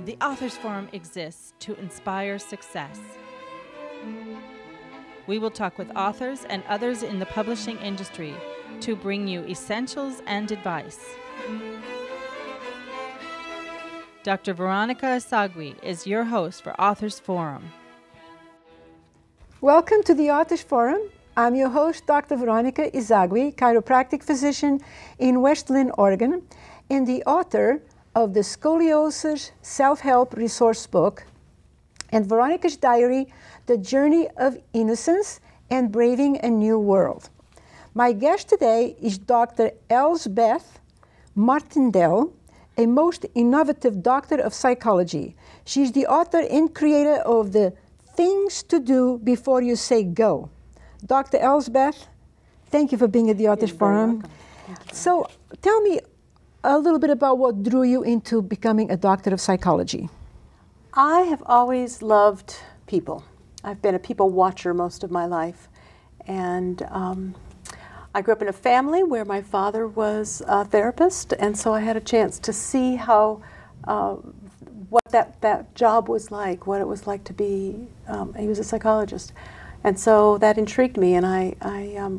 The Authors Forum exists to inspire success. We will talk with authors and others in the publishing industry to bring you essentials and advice. Dr. Veronica Esagui is your host for Authors Forum. Welcome to the Authors Forum. I'm your host, Dr. Veronica Esagui, chiropractic physician in West Linn, Oregon, and the author of the Scoliosis Self-Help Resource Book and Veronica's Diary, The Journey of Innocence and Braving a New World. My guest today is Dr. Elsbeth Martindale, a most innovative doctor of psychology. She's the author and creator of the Things to Do Before You Say Go. Dr. Elsbeth, thank you for being at the Authors Forum. So tell me a little bit about what drew you into becoming a doctor of psychology. I have always loved people. I've been a people watcher most of my life. And I grew up in a family where my father was a therapist, and so I had a chance to see how, what that job was like, what it was like to be, he was a psychologist. And so that intrigued me, and I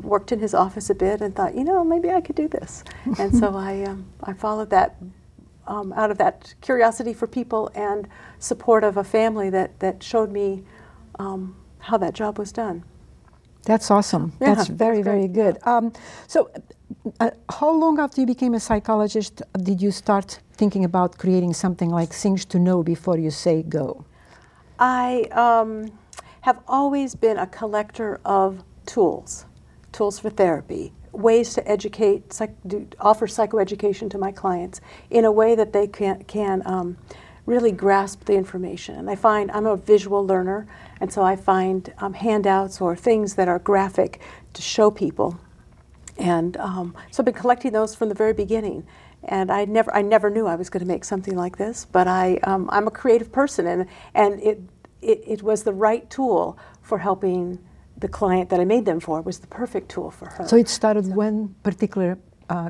worked in his office a bit and thought, you know, maybe I could do this. And so I followed that out of that curiosity for people and support of a family that showed me how that job was done. That's awesome. Yeah, that's very, very good. So how long after you became a psychologist did you start thinking about creating something like Things to Know Before You Say Go? I have always been a collector of tools for therapy, ways to educate, offer psychoeducation to my clients in a way that they can really grasp the information. And I find I'm a visual learner, and so I find handouts or things that are graphic to show people. And so I've been collecting those from the very beginning. And I never knew I was going to make something like this, but I'm a creative person, and it was the right tool for helping the client that I made them for. It was the perfect tool for her. So it started one particular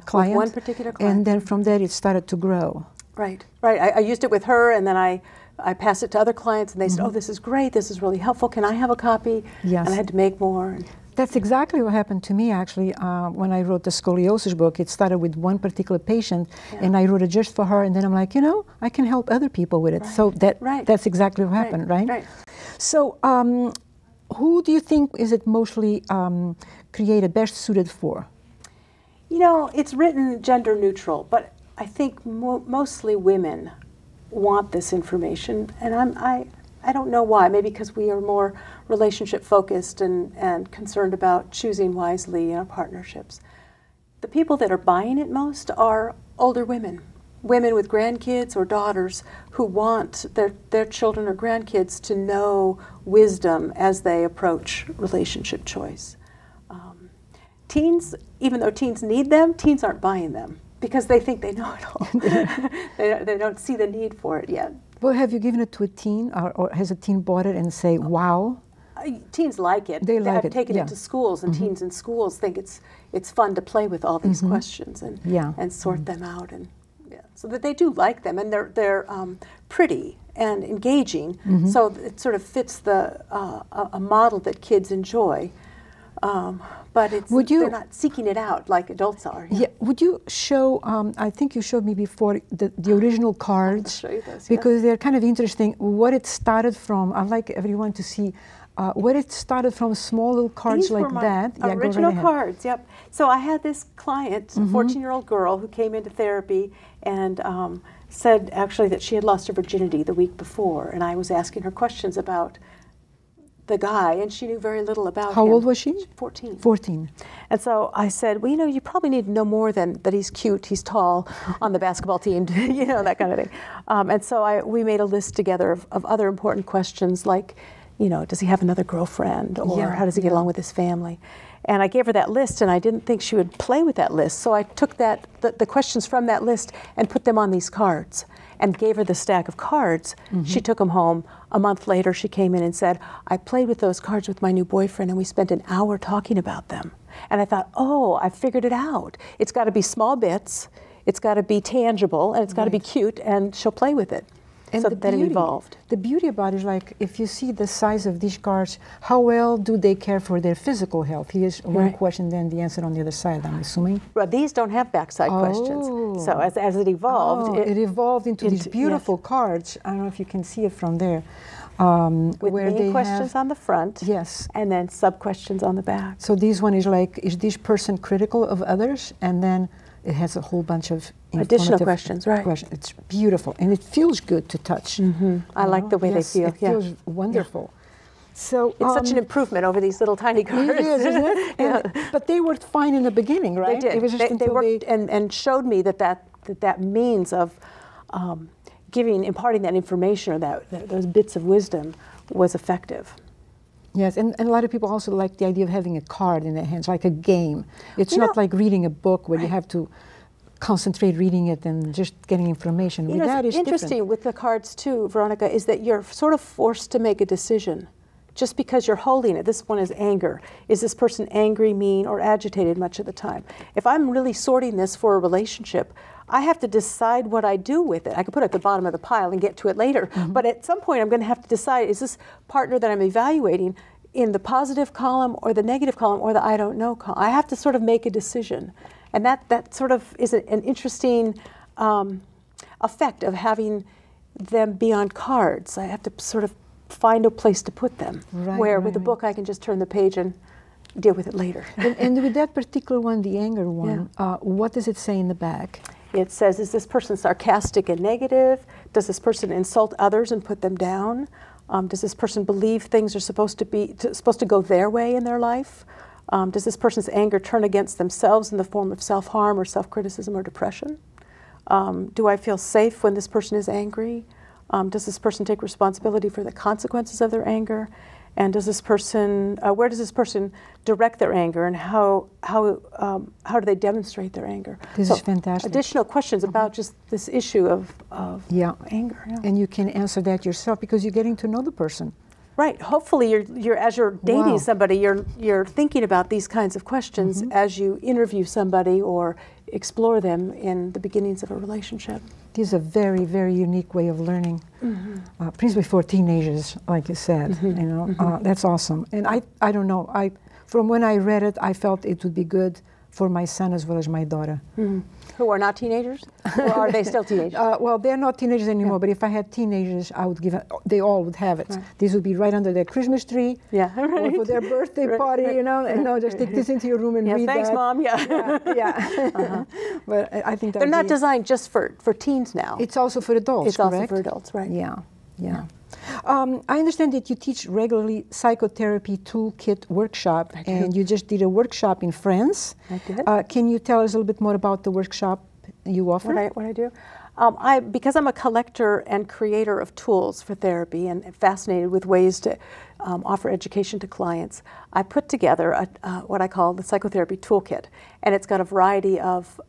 client? With one particular client. And then from there it started to grow. Right, right. I used it with her, and then I passed it to other clients, and they said, oh, this is great, this is really helpful, can I have a copy? Yes. And I had to make more. That's exactly what happened to me, actually. When I wrote the scoliosis book, it started with one particular patient, and I wrote it just for her, and then I'm like, you know, I can help other people with it. Right. So that's exactly what happened, right? Right. So who do you think is it mostly created, best suited for? You know, it's written gender neutral, but I think mostly women want this information, and I don't know why. Maybe because we are more relationship focused and concerned about choosing wisely in our partnerships. The people that are buying it most are older women with grandkids or daughters who want their children or grandkids to know wisdom as they approach relationship choice. Teens, even though teens need them, teens aren't buying them because they think they know it all. They don't see the need for it yet. Well, have you given it to a teen, or has a teen bought it and say, wow? Teens like it. They like it. I've taken it to schools, and teens in schools think it's fun to play with all these questions and sort them out, and so that they do like them, and they're pretty and engaging. So it sort of fits the a model that kids enjoy. But they're not seeking it out like adults are. Yeah. Would you show, I think you showed me before, the original cards. I'll show you those, because they're kind of interesting, what it started from. I'd like everyone to see where it started from, small little cards These like were my that. Yeah, original cards, yep. So I had this client, a 14-year-old girl, who came into therapy and said actually that she had lost her virginity the week before, and I was asking her questions about the guy, and she knew very little about him. How old was she? 14. 14. And so I said, well, you know, you probably need to know more than that he's cute, he's tall, on the basketball team, you know, that kind of thing. And so we made a list together of other important questions like, you know, does he have another girlfriend, or how does he get along with his family? And I gave her that list, and I didn't think she would play with that list, so I took the questions from that list and put them on these cards and gave her the stack of cards. She took them home. A month later, she came in and said, I played with those cards with my new boyfriend, and we spent an hour talking about them. And I thought, oh, I figured it out. It's got to be small bits, it's got to be tangible, and it's got to be cute, and she'll play with it. And so the then it evolved. The beauty about it is, like, if you see the size of these cards, how well do they care for their physical health? Here's one question, then the answer on the other side, I'm assuming. Well, these don't have backside questions. So as it evolved, it evolved into these beautiful cards. I don't know if you can see it from there. With where main questions on the front, yes, and then sub-questions on the back. So this one is like, is this person critical of others? And then it has a whole bunch of additional questions, right? It's beautiful, and it feels good to touch. I like the way they feel. It feels wonderful. So it's such an improvement over these little tiny cards. It is, isn't it? But they worked fine in the beginning, right? They did. It was just they worked and showed me that means of imparting that information, or those bits of wisdom, was effective. Yes, and a lot of people also like the idea of having a card in their hands, like a game. It's not like reading a book where you have to concentrate reading it and just getting information. You know, that is interesting different. with the cards too, Veronica, is that you're sort of forced to make a decision just because you're holding it. This one is anger. Is this person angry, mean, or agitated much of the time? If I'm really sorting this for a relationship, I have to decide what I do with it. I could put it at the bottom of the pile and get to it later, but at some point I'm going to have to decide, is this partner that I'm evaluating in the positive column or the negative column or the I don't know column? I have to sort of make a decision. And that sort of is an interesting effect of having them be on cards. I have to sort of find a place to put them, with a book I can just turn the page and deal with it later. And with that particular one, the anger one, what does it say in the back? It says, is this person sarcastic and negative? Does this person insult others and put them down? Does this person believe things are supposed to go their way in their life? Does this person's anger turn against themselves in the form of self-harm or self-criticism or depression? Do I feel safe when this person is angry? Does this person take responsibility for the consequences of their anger? And does this person, where does this person direct their anger, and how do they demonstrate their anger? This is fantastic. Additional questions about just this issue of anger. Yeah. And you can answer that yourself because you're getting to know the person. Right. Hopefully, you're as you're dating somebody, you're thinking about these kinds of questions as you interview somebody or explore them in the beginnings of a relationship. This is a very, very unique way of learning, principally for teenagers, like you said. You know, that's awesome. And I don't know. From when I read it, I felt it would be good for my son as well as my daughter. Who are not teenagers? Or are they still teenagers? Well, they're not teenagers anymore, but if I had teenagers, I would give it, they all would have it. This would be right under their Christmas tree, or for their birthday party, you know, and just take this into your room and read thanks, that. Mom, But I think they're not designed just for teens now. It's also for adults, It's correct? also for adults, right. Yeah. I understand that you teach regularly psychotherapy toolkit workshop, and you just did a workshop in France. I did. Can you tell us a little bit more about the workshop you offer? What I do? Because I'm a collector and creator of tools for therapy and fascinated with ways to offer education to clients, I put together what I call the psychotherapy toolkit, and it's got a variety of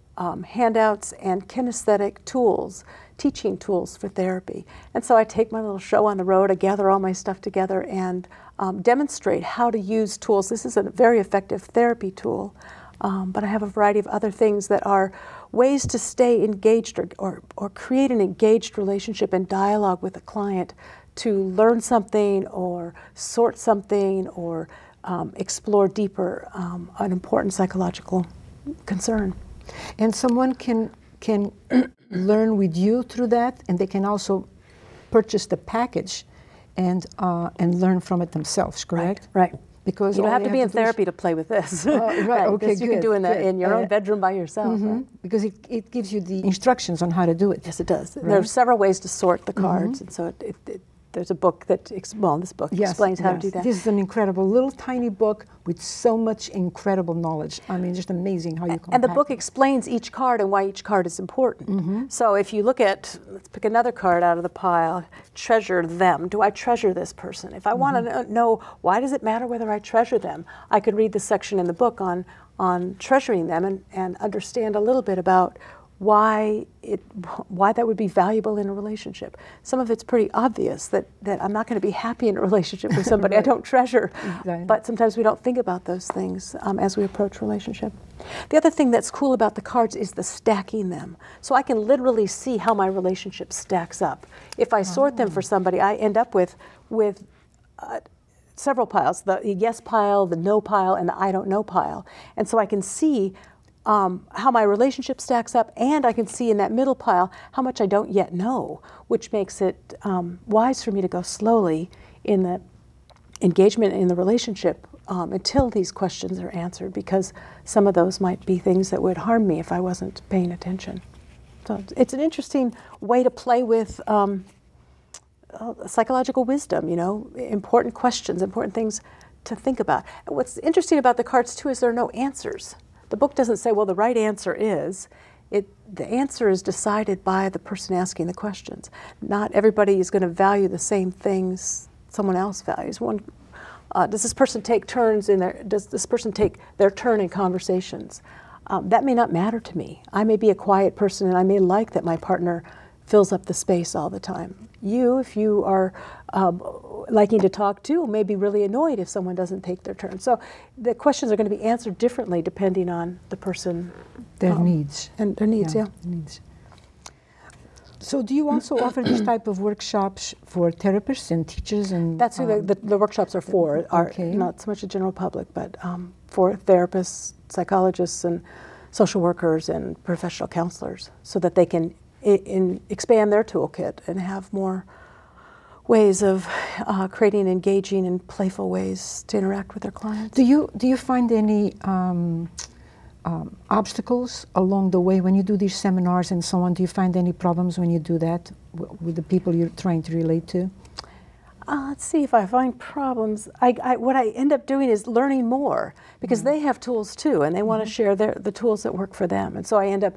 handouts and kinesthetic tools, teaching tools for therapy. And so I take my little show on the road, I gather all my stuff together and demonstrate how to use tools. This is a very effective therapy tool, but I have a variety of other things that are ways to stay engaged or create an engaged relationship and dialogue with a client, to learn something or sort something or explore deeper an important psychological concern. And someone can learn with you through that, and they can also purchase the package and learn from it themselves, correct? Right. Because you don't have to be in therapy to play with this. Right. Okay. This you can do in your own bedroom by yourself. Right? Because it gives you the instructions on how to do it. Yes, it does. Right? There are several ways to sort the cards, and so there's a book that this book explains how to do that. This is an incredible little tiny book with so much incredible knowledge. I mean, just amazing how you compact And the book it. explains each card and why each card is important. So if you look at, let's pick another card out of the pile, treasure them. Do I treasure this person? If I want to know why does it matter whether I treasure them, I could read the section in the book on treasuring them and understand a little bit about why that would be valuable in a relationship. Some of it's pretty obvious that I'm not going to be happy in a relationship with somebody Right. I don't treasure. Exactly. But sometimes we don't think about those things as we approach relationship. The other thing that's cool about the cards is the stacking them. So I can literally see how my relationship stacks up. If I sort them for somebody, I end up with several piles, the yes pile, the no pile, and the I don't know pile. And so I can see how my relationship stacks up, and I can see in that middle pile how much I don't yet know, which makes it wise for me to go slowly in the engagement in the relationship until these questions are answered, because some of those might be things that would harm me if I wasn't paying attention. So it's an interesting way to play with psychological wisdom, you know, important questions, important things to think about. And what's interesting about the cards too is there are no answers. The book doesn't say, well, the right answer is. The answer is decided by the person asking the questions. Not everybody is going to value the same things someone else values. Does this person take turns does this person take their turn in conversations? That may not matter to me. I may be a quiet person and I may like that my partner fills up the space all the time. You, if you are liking to talk too, may be really annoyed if someone doesn't take their turn. So the questions are going to be answered differently depending on the person. Their needs. And their needs, yeah. Needs. So do you also offer this type of workshops for therapists and teachers? And that's who the workshops are for, okay. Not so much the general public, but for therapists, psychologists, and social workers and professional counselors, so that they can expand their toolkit and have more ways of creating engaging and playful ways to interact with their clients. Do you find any obstacles along the way when you do these seminars and so on? Do you find any problems when you do that with the people you're trying to relate to? Let's see if I find problems. What I end up doing is learning more, because they have tools too, and they want to share the tools that work for them. And so I end up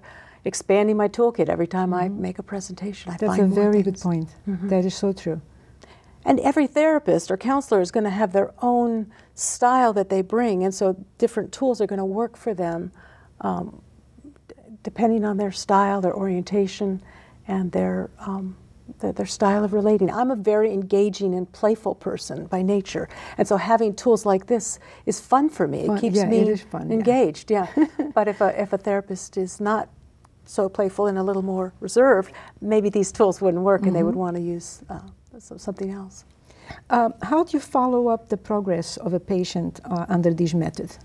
expanding my toolkit every time I make a presentation. That's a very good point. That is so true. And every therapist or counselor is going to have their own style that they bring, and so different tools are going to work for them depending on their style, their orientation, and their style of relating. I'm a very engaging and playful person by nature, and so having tools like this is fun for me. It keeps me engaged. Yeah. But if a therapist is not so playful and a little more reserved, maybe these tools wouldn't work, and they would want to use something else. How do you follow up the progress of a patient under these methods?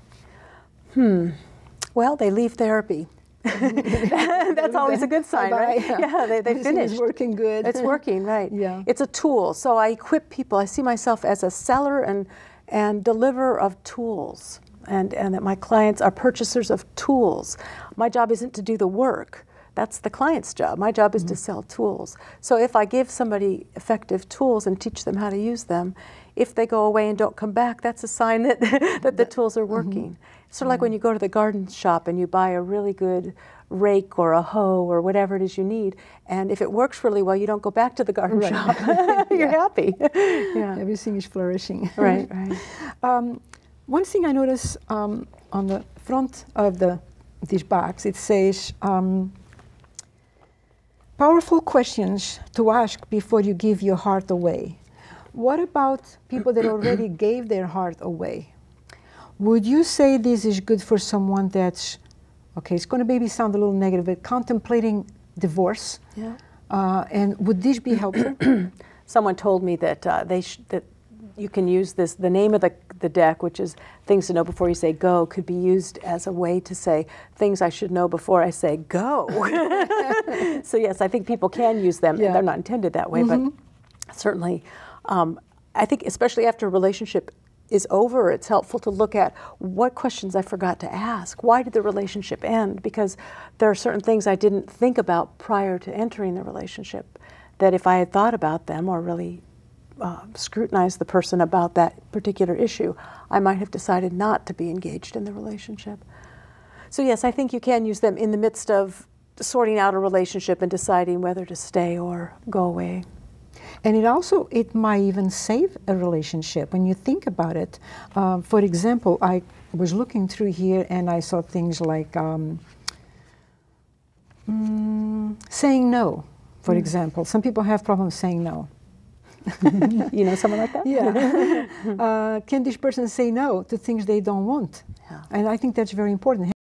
Well, they leave therapy. That's always a good sign, right? Yeah, they finished. It's working good. It's working, right? Yeah. It's a tool. So I equip people. I see myself as a seller and deliverer of tools, and that my clients are purchasers of tools. My job isn't to do the work. That's the client's job. My job is to sell tools. So if I give somebody effective tools and teach them how to use them, if they go away and don't come back, that's a sign that, that the tools are working. Sort of like when you go to the garden shop and you buy a really good rake or a hoe or whatever it is you need, and if it works really well, you don't go back to the garden shop. You're happy. Yeah. Everything is flourishing. Right. One thing I noticed on the front of this box, it says, powerful questions to ask before you give your heart away. What about people that already gave their heart away? Would you say this is good for someone that's, okay, it's going to maybe sound a little negative, but contemplating divorce? Yeah. And would this be helpful? Someone told me that that you can use this, the name of the deck, which is Things to Know Before You Say Go, could be used as a way to say things I should know before I say go. So yes, I think people can use them. Yeah. They're not intended that way, but certainly I think especially after a relationship is over, it's helpful to look at what questions I forgot to ask. Why did the relationship end? Because there are certain things I didn't think about prior to entering the relationship that if I had thought about them or really scrutinized the person about that particular issue, I might have decided not to be engaged in the relationship. So yes, I think you can use them in the midst of sorting out a relationship and deciding whether to stay or go away. And it might even save a relationship when you think about it. For example, I was looking through here and I saw things like Saying no, for example. Some people have problems saying no. You know someone like that? Yeah. Can this person say no to things they don't want? Yeah. And I think that's very important.